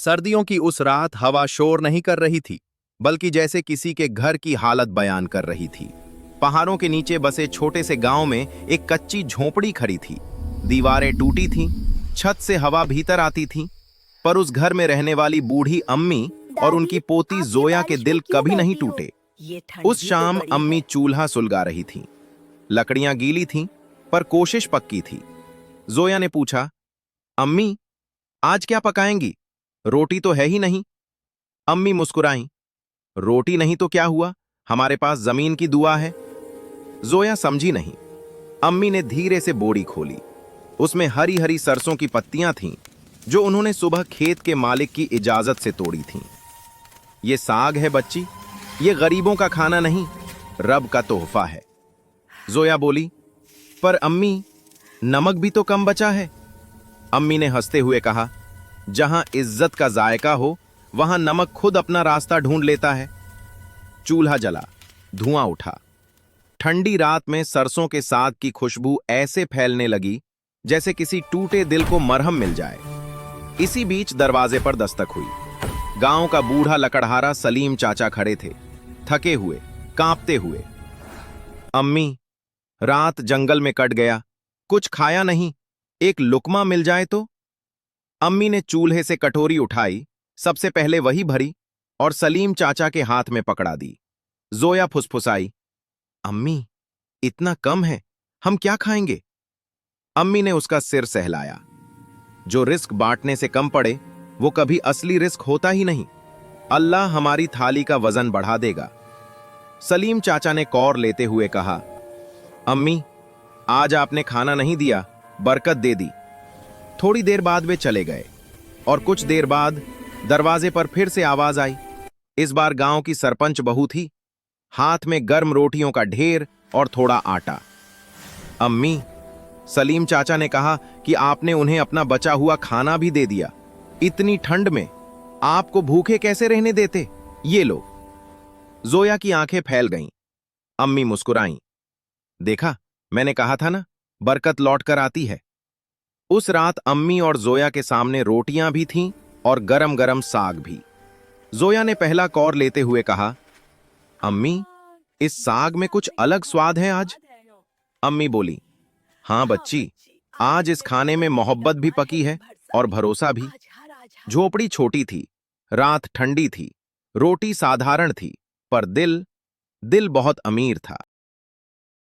सर्दियों की उस रात हवा शोर नहीं कर रही थी, बल्कि जैसे किसी के घर की हालत बयान कर रही थी। पहाड़ों के नीचे बसे छोटे से गांव में एक कच्ची झोपड़ी खड़ी थी। दीवारें टूटी थीं, छत से हवा भीतर आती थी, पर उस घर में रहने वाली बूढ़ी अम्मी और दादी, उनकी पोती आप ये जोया के बारिश में दिल क्यों कभी नहीं बैठी हो? टूटे। ये ठंड उस भी तो शाम बड़ी अम्मी है। चूल्हा सुलगा रही थीं। लकड़ियां गीली थीं, पर कोशिश पक्की थी। जोया ने पूछा, अम्मी, आज क्या पकाएंगी? रोटी तो है ही नहीं। अम्मी मुस्कुराईं। रोटी नहीं तो क्या हुआ, हमारे पास जमीन की दुआ है। जोया समझी नहीं। अम्मी ने धीरे से बोरी खोली। उसमें हरी हरी सरसों की पत्तियां थीं, जो उन्होंने सुबह खेत के मालिक की इजाजत से तोड़ी थीं। ये साग है बच्ची, ये गरीबों का खाना नहीं, रब का तोहफा है। जोया बोली, पर अम्मी, नमक भी तो कम बचा है। अम्मी ने हंसते हुए कहा, जहां इज्जत का जायका हो, वहां नमक खुद अपना रास्ता ढूंढ लेता है। चूल्हा जला, धुआं उठा। ठंडी रात में सरसों के साग की खुशबू ऐसे फैलने लगी जैसे किसी टूटे दिल को मरहम मिल जाए। इसी बीच दरवाजे पर दस्तक हुई। गांव का बूढ़ा लकड़हारा सलीम चाचा खड़े थे, थके हुए, कांपते हुए। अम्मी, रात जंगल में कट गया, कुछ खाया नहीं, एक लुकमा मिल जाए तो। अम्मी ने चूल्हे से कटोरी उठाई, सबसे पहले वही भरी और सलीम चाचा के हाथ में पकड़ा दी। जोया फुसफुसाई, अम्मी, इतना कम है, हम क्या खाएंगे? अम्मी ने उसका सिर सहलाया। जो रिस्क बांटने से कम पड़े, वो कभी असली रिस्क होता ही नहीं। अल्लाह हमारी थाली का वजन बढ़ा देगा। सलीम चाचा ने कौर लेते हुए कहा, अम्मी, आज आपने खाना नहीं दिया, बरकत दे दी। थोड़ी देर बाद वे चले गए और कुछ देर बाद दरवाजे पर फिर से आवाज आई। इस बार गांव की सरपंच बहू थी, हाथ में गर्म रोटियों का ढेर और थोड़ा आटा। अम्मी, सलीम चाचा ने कहा कि आपने उन्हें अपना बचा हुआ खाना भी दे दिया। इतनी ठंड में आपको भूखे कैसे रहने देते? ये लो। जोया की आंखें फैल गईं। अम्मी मुस्कुराईं। देखा, मैंने कहा था ना, बरकत लौट कर आती है। उस रात अम्मी और जोया के सामने रोटियां भी थीं और गरम गरम साग भी। जोया ने पहला कौर लेते हुए कहा, अम्मी, इस साग में कुछ अलग स्वाद है आज। अम्मी बोली, हाँ बच्ची, आज इस खाने में मोहब्बत भी पकी है और भरोसा भी। झोपड़ी छोटी थी, रात ठंडी थी, रोटी साधारण थी, पर दिल दिल बहुत अमीर था।